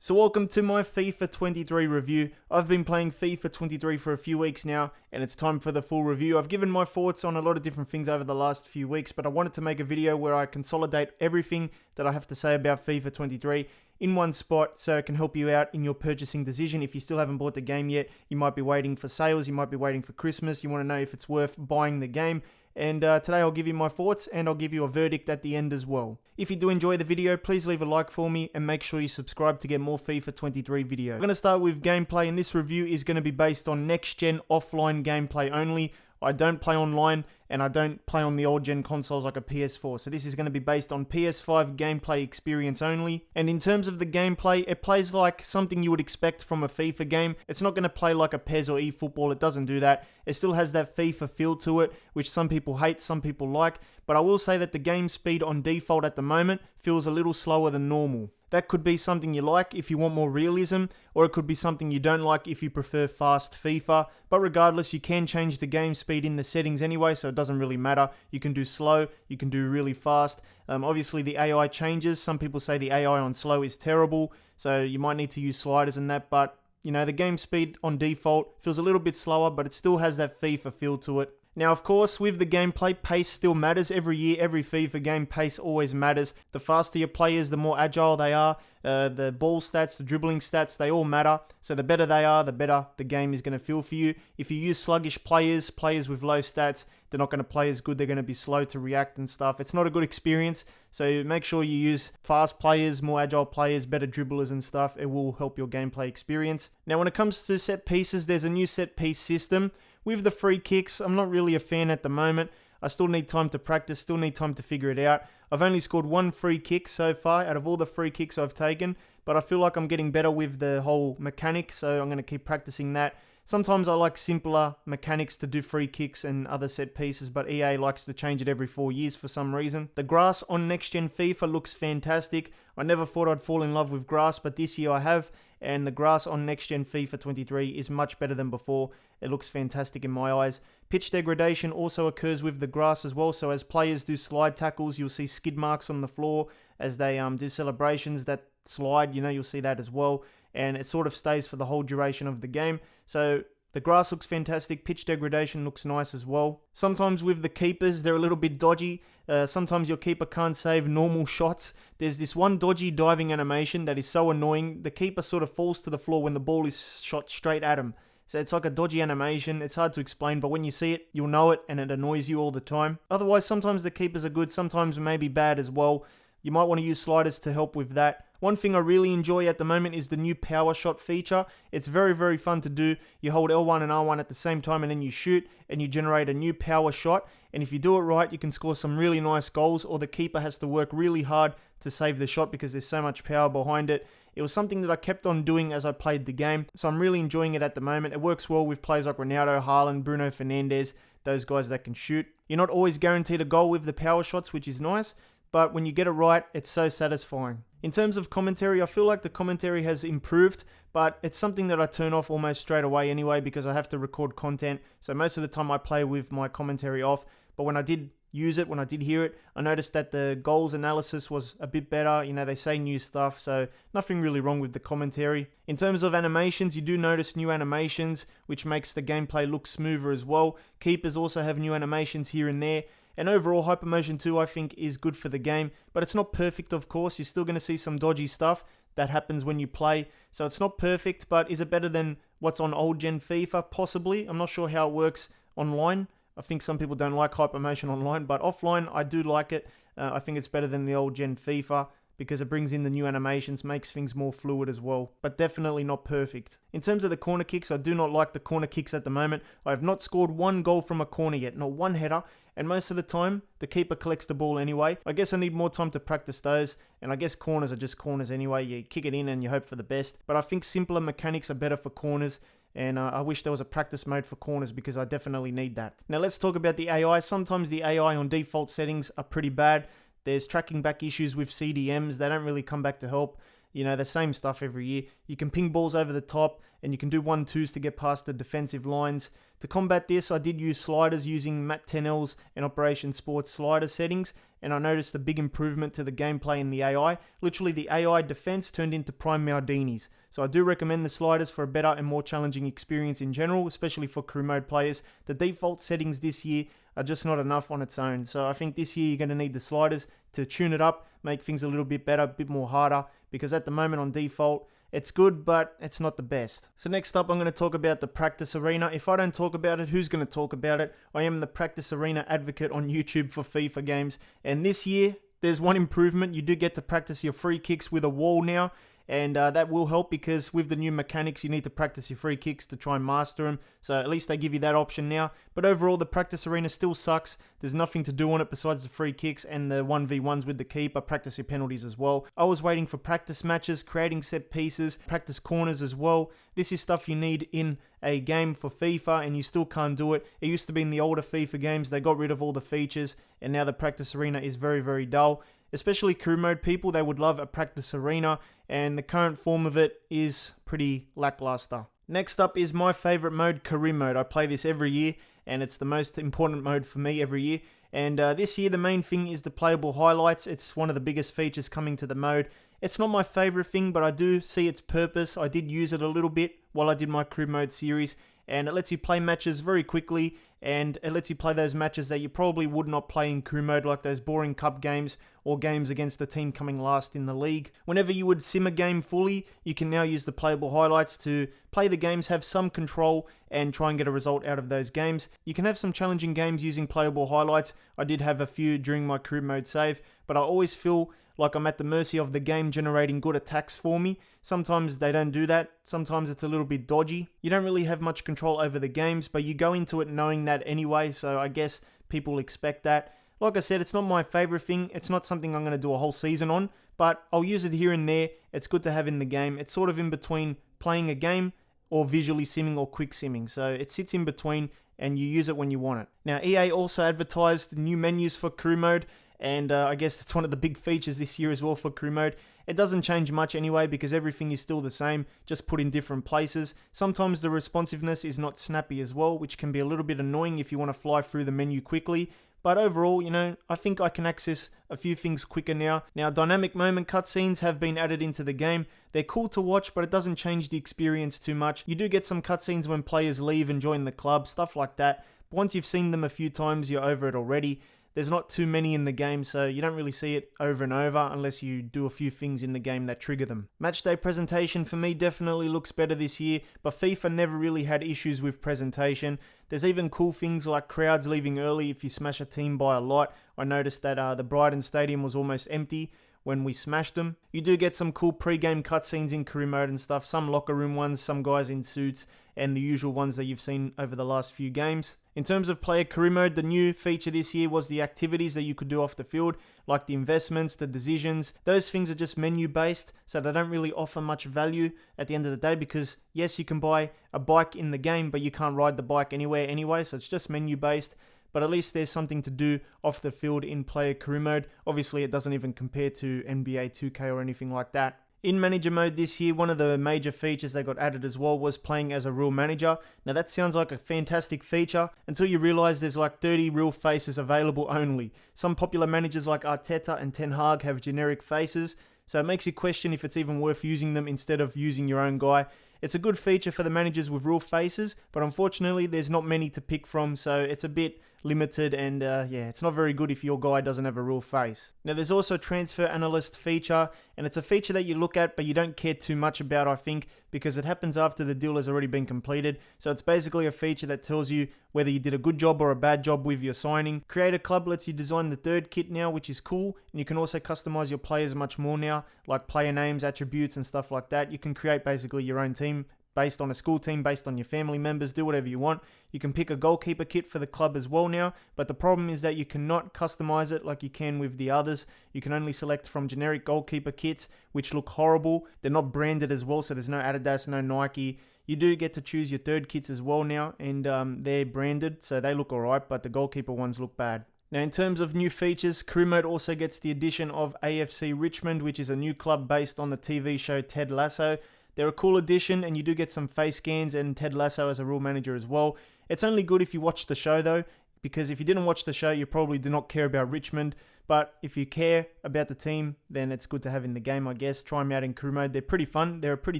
So welcome to my FIFA 23 review. I've been playing FIFA 23 for a few weeks now, and it's time for the full review. I've given my thoughts on a lot of different things over the last few weeks, but I wanted to make a video where I consolidate everything that I have to say about FIFA 23 in one spot so it can help you out in your purchasing decision. If you still haven't bought the game yet, you might be waiting for sales, you might be waiting for Christmas, you want to know if it's worth buying the game. And today I'll give you my thoughts and I'll give you a verdict at the end as well. If you do enjoy the video, please leave a like for me and make sure you subscribe to get more FIFA 23 videos. I'm going to start with gameplay, and this review is going to be based on next-gen offline gameplay only. I don't play online and I don't play on the old gen consoles like a PS4. So this is going to be based on PS5 gameplay experience only. And in terms of the gameplay, it plays like something you would expect from a FIFA game. It's not going to play like a PES or eFootball. It doesn't do that. It still has that FIFA feel to it, which some people hate, some people like. But I will say that the game speed on default at the moment feels a little slower than normal. That could be something you like if you want more realism, or it could be something you don't like if you prefer fast FIFA. But regardless, you can change the game speed in the settings anyway, so it doesn't really matter. You can do slow, you can do really fast. Obviously the AI changes. Some people say the AI on slow is terrible, so you might need to use sliders and that, but you know, the game speed on default feels a little bit slower, but it still has that FIFA feel to it. Now, of course, with the gameplay, pace still matters. Every year, every FIFA game, pace always matters. The faster your players, the more agile they are. The ball stats, the dribbling stats, they all matter. So the better they are, the better the game is going to feel for you. If you use sluggish players with low stats, they're not going to play as good. They're going to be slow to react and stuff. It's not a good experience. So make sure you use fast players, more agile players, better dribblers and stuff. It will help your gameplay experience. Now, when it comes to set pieces, there's a new set piece system. With the free kicks, I'm not really a fan at the moment. I still need time to practice, still need time to figure it out. I've only scored one free kick so far out of all the free kicks I've taken, but I feel like I'm getting better with the whole mechanics, so I'm going to keep practicing that. Sometimes I like simpler mechanics to do free kicks and other set pieces, but EA likes to change it every 4 years for some reason. The grass on next-gen FIFA looks fantastic. I never thought I'd fall in love with grass, but this year I have, and the grass on next-gen FIFA 23 is much better than before. It looks fantastic in my eyes. Pitch degradation also occurs with the grass as well, so as players do slide tackles, you'll see skid marks on the floor. As they do celebrations that slide, you know, you'll see that as well, and it sort of stays for the whole duration of the game. So the grass looks fantastic, pitch degradation looks nice as well. Sometimes with the keepers, they're a little bit dodgy. Sometimes your keeper can't save normal shots. There's this one dodgy diving animation that is so annoying. The keeper sort of falls to the floor when the ball is shot straight at him. So it's like a dodgy animation. It's hard to explain, but when you see it, you'll know it, and it annoys you all the time. Otherwise, sometimes the keepers are good, sometimes maybe bad as well. You might want to use sliders to help with that. One thing I really enjoy at the moment is the new power shot feature. It's very, very fun to do. You hold L1 and R1 at the same time and then you shoot and you generate a new power shot. And if you do it right, you can score some really nice goals, or the keeper has to work really hard to save the shot because there's so much power behind it. It was something that I kept on doing as I played the game, so I'm really enjoying it at the moment. It works well with players like Ronaldo, Haaland, Bruno Fernandes, those guys that can shoot. You're not always guaranteed a goal with the power shots, which is nice, but when you get it right, it's so satisfying. In terms of commentary, I feel like the commentary has improved, but it's something that I turn off almost straight away anyway because I have to record content, so most of the time I play with my commentary off. But when I did use it, when I did hear it, I noticed that the goals analysis was a bit better. You know, they say new stuff, so nothing really wrong with the commentary. In terms of animations, you do notice new animations, which makes the gameplay look smoother as well. Keepers also have new animations here and there. And overall, Hypermotion 2, I think, is good for the game, but it's not perfect, of course. You're still going to see some dodgy stuff that happens when you play, so it's not perfect, but is it better than what's on old-gen FIFA? Possibly. I'm not sure how it works online. I think some people don't like Hypermotion online, but offline, I do like it. I think it's better than the old-gen FIFA because it brings in the new animations, makes things more fluid as well, but definitely not perfect. In terms of the corner kicks, I do not like the corner kicks at the moment. I have not scored one goal from a corner yet, not one header, and most of the time, the keeper collects the ball anyway. I guess I need more time to practice those, and I guess corners are just corners anyway. You kick it in and you hope for the best, but I think simpler mechanics are better for corners, and I wish there was a practice mode for corners because I definitely need that. Now let's talk about the AI. Sometimes the AI on default settings are pretty bad. There's tracking back issues with CDMs. They don't really come back to help. the same stuff every year. You can ping balls over the top, and you can do 1-2s to get past the defensive lines. To combat this, I did use sliders using Matt Tennell's and Operation Sports slider settings, and I noticed a big improvement to the gameplay in the AI. Literally, the AI defense turned into prime Maldinis. So I do recommend the sliders for a better and more challenging experience in general, especially for career mode players. The default settings this year are just not enough on its own. So I think this year you're going to need the sliders to tune it up, make things a little bit better, a bit more harder, because at the moment on default, it's good, but it's not the best. So next up, I'm going to talk about the practice arena. If I don't talk about it, who's going to talk about it? I am the practice arena advocate on YouTube for FIFA games. And this year, there's one improvement. You do get to practice your free kicks with a wall now. And that will help, because with the new mechanics, you need to practice your free kicks to try and master them. So at least they give you that option now. But overall, the practice arena still sucks. There's nothing to do on it besides the free kicks and the 1v1s with the keeper, practice your penalties as well. I was waiting for practice matches, creating set pieces, practice corners as well. This is stuff you need in a game for FIFA, and you still can't do it. It used to be in the older FIFA games. They got rid of all the features, and now the practice arena is very, very dull. Especially career mode people, they would love a practice arena, and the current form of it is pretty lackluster. Next up is my favorite mode, career mode. I play this every year, and it's the most important mode for me every year. And this year, the main thing is the playable highlights. It's one of the biggest features coming to the mode. It's not my favorite thing, but I do see its purpose. I did use it a little bit while I did my career mode series, and it lets you play matches very quickly, and it lets you play those matches that you probably would not play in career mode, like those boring cup games or games against the team coming last in the league. Whenever you would sim a game fully, you can now use the playable highlights to play the games, have some control, and try and get a result out of those games. You can have some challenging games using playable highlights. I did have a few during my career mode save, but I always feel like I'm at the mercy of the game generating good attacks for me. Sometimes they don't do that. Sometimes it's a little bit dodgy. You don't really have much control over the games, but you go into it knowing that anyway, so I guess people expect that. Like I said, it's not my favorite thing. It's not something I'm going to do a whole season on, but I'll use it here and there. It's good to have in the game. It's sort of in between playing a game or visually simming or quick simming. So it sits in between, and you use it when you want it. Now, EA also advertised new menus for career mode, and I guess it's one of the big features this year as well for career mode. It doesn't change much anyway, because everything is still the same, just put in different places. Sometimes the responsiveness is not snappy as well, which can be a little bit annoying if you want to fly through the menu quickly. But overall, I think I can access a few things quicker now. Now, dynamic moment cutscenes have been added into the game. They're cool to watch, but it doesn't change the experience too much. You do get some cutscenes when players leave and join the club, stuff like that. But once you've seen them a few times, you're over it already. There's not too many in the game, so you don't really see it over and over unless you do a few things in the game that trigger them. Matchday presentation for me definitely looks better this year, but FIFA never really had issues with presentation. There's even cool things like crowds leaving early if you smash a team by a lot. I noticed that the Brighton Stadium was almost empty when we smashed them. You do get some cool pre-game cutscenes in career mode and stuff, some locker room ones, some guys in suits, and the usual ones that you've seen over the last few games. In terms of player career mode, the new feature this year was the activities that you could do off the field, like the investments, the decisions. Those things are just menu based, so they don't really offer much value at the end of the day, because yes, you can buy a bike in the game, but you can't ride the bike anywhere anyway, so it's just menu based. But at least there's something to do off the field in player career mode. Obviously, it doesn't even compare to NBA 2K or anything like that. In manager mode this year, one of the major features that got added as well was playing as a real manager. Now that sounds like a fantastic feature until you realize there's like 30 real faces available only. Some popular managers like Arteta and Ten Hag have generic faces, so it makes you question if it's even worth using them instead of using your own guy. It's a good feature for the managers with real faces, but unfortunately there's not many to pick from, so it's a bit limited, and it's not very good if your guy doesn't have a real face. Now there's also a transfer analyst feature, and it's a feature that you look at but you don't care too much about, I think, because it happens after the deal has already been completed. So it's basically a feature that tells you whether you did a good job or a bad job with your signing. Create a Club lets you design the third kit now, which is cool, and you can also customize your players much more now, like player names, attributes and stuff like that. You can create basically your own team based on a school team, based on your family members, do whatever you want. You can pick a goalkeeper kit for the club as well now, but the problem is that you cannot customize it like you can with the others. You can only select from generic goalkeeper kits, which look horrible. They're not branded as well, so there's no Adidas, no Nike. You do get to choose your third kits as well now, and they're branded, so they look alright, but the goalkeeper ones look bad. Now, in terms of new features, Career Mode also gets the addition of AFC Richmond, which is a new club based on the TV show Ted Lasso. They're a cool addition, and you do get some face scans and Ted Lasso as a real manager as well. It's only good if you watch the show though, because if you didn't watch the show, you probably do not care about Richmond. But if you care about the team, then it's good to have in the game, I guess. Try them out in Career Mode. They're pretty fun. They're a pretty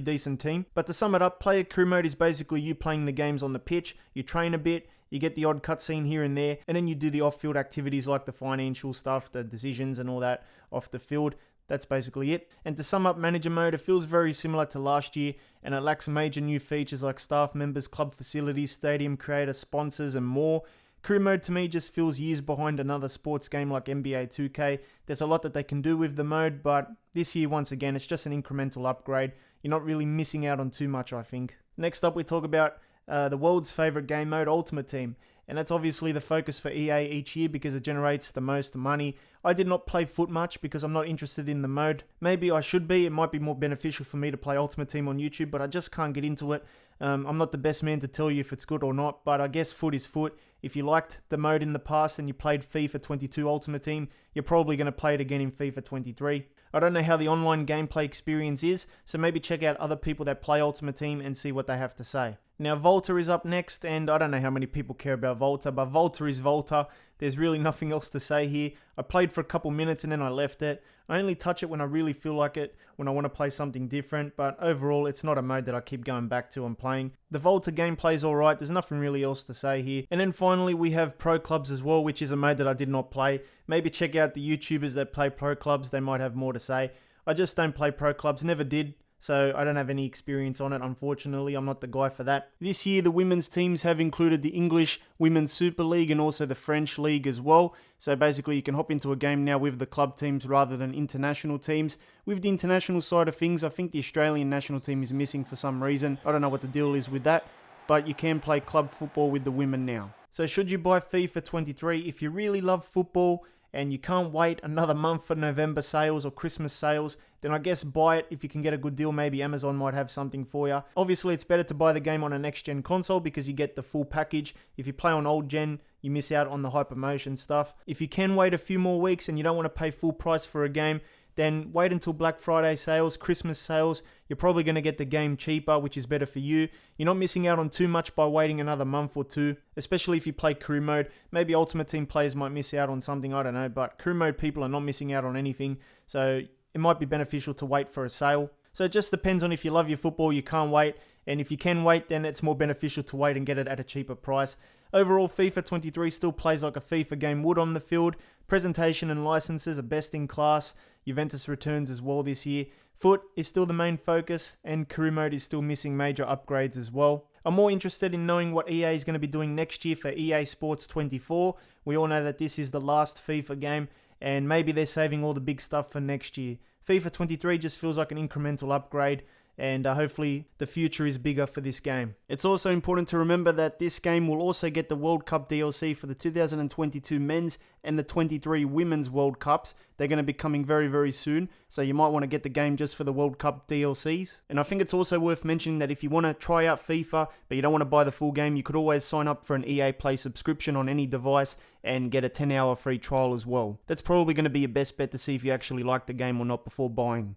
decent team. But to sum it up, player Career Mode is basically you playing the games on the pitch. You train a bit, you get the odd cutscene here and there, and then you do the off-field activities like the financial stuff, the decisions and all that off the field. That's basically it. And to sum up Manager Mode, it feels very similar to last year, and it lacks major new features like staff members, club facilities, stadium creator, sponsors, and more. Career Mode to me just feels years behind another sports game like NBA 2K. There's a lot that they can do with the mode, but this year, once again, it's just an incremental upgrade. You're not really missing out on too much, I think. Next up, we talk about the world's favorite game mode, Ultimate Team. And that's obviously the focus for EA each year because it generates the most money. I did not play foot much because I'm not interested in the mode. Maybe I should be. It might be more beneficial for me to play Ultimate Team on YouTube, but I just can't get into it. I'm not the best man to tell you if it's good or not, but I guess foot is foot. If you liked the mode in the past and you played FIFA 22 Ultimate Team, you're probably going to play it again in FIFA 23. I don't know how the online gameplay experience is, so maybe check out other people that play Ultimate Team and see what they have to say. Now, Volta is up next, and I don't know how many people care about Volta, but Volta is Volta. There's really nothing else to say here. I played for a couple minutes and then I left it. I only touch it when I really feel like it, when I want to play something different, but overall, it's not a mode that I keep going back to and playing. The Volta gameplay is alright, there's nothing really else to say here. And then finally, we have Pro Clubs as well, which is a mode that I did not play. Maybe check out the YouTubers that play Pro Clubs, they might have more to say. I just don't play Pro Clubs, never did. So I don't have any experience on it, unfortunately. I'm not the guy for that. This year, the women's teams have included the English Women's Super League and also the French League as well. So basically, you can hop into a game now with the club teams rather than international teams. With the international side of things, I think the Australian national team is missing for some reason. I don't know what the deal is with that, but you can play club football with the women now. So should you buy FIFA 23? If you really love football and you can't wait another month for November sales or Christmas sales, then I guess buy it if you can get a good deal. Maybe Amazon might have something for you. Obviously, it's better to buy the game on a next-gen console because you get the full package. If you play on old-gen, you miss out on the hypermotion stuff. If you can wait a few more weeks and you don't want to pay full price for a game, then wait until Black Friday sales, Christmas sales. You're probably going to get the game cheaper, which is better for you. You're not missing out on too much by waiting another month or two, especially if you play Career Mode. Maybe Ultimate Team players might miss out on something, I don't know, but Career Mode people are not missing out on anything, so it might be beneficial to wait for a sale. So it just depends on if you love your football, you can't wait, and if you can wait, then it's more beneficial to wait and get it at a cheaper price. Overall, FIFA 23 still plays like a FIFA game would on the field. Presentation and licenses are best in class. Juventus returns as well this year. Foot is still the main focus, and Career Mode is still missing major upgrades as well. I'm more interested in knowing what EA is going to be doing next year for EA Sports 24. We all know that this is the last FIFA game, and maybe they're saving all the big stuff for next year. FIFA 23 just feels like an incremental upgrade, and hopefully the future is bigger for this game. It's also important to remember that this game will also get the World Cup DLC for the 2022 Men's and the 23 Women's World Cups. They're going to be coming very, very soon, so you might want to get the game just for the World Cup DLCs. And I think it's also worth mentioning that if you want to try out FIFA, but you don't want to buy the full game, you could always sign up for an EA Play subscription on any device and get a 10-hour free trial as well. That's probably going to be your best bet to see if you actually like the game or not before buying.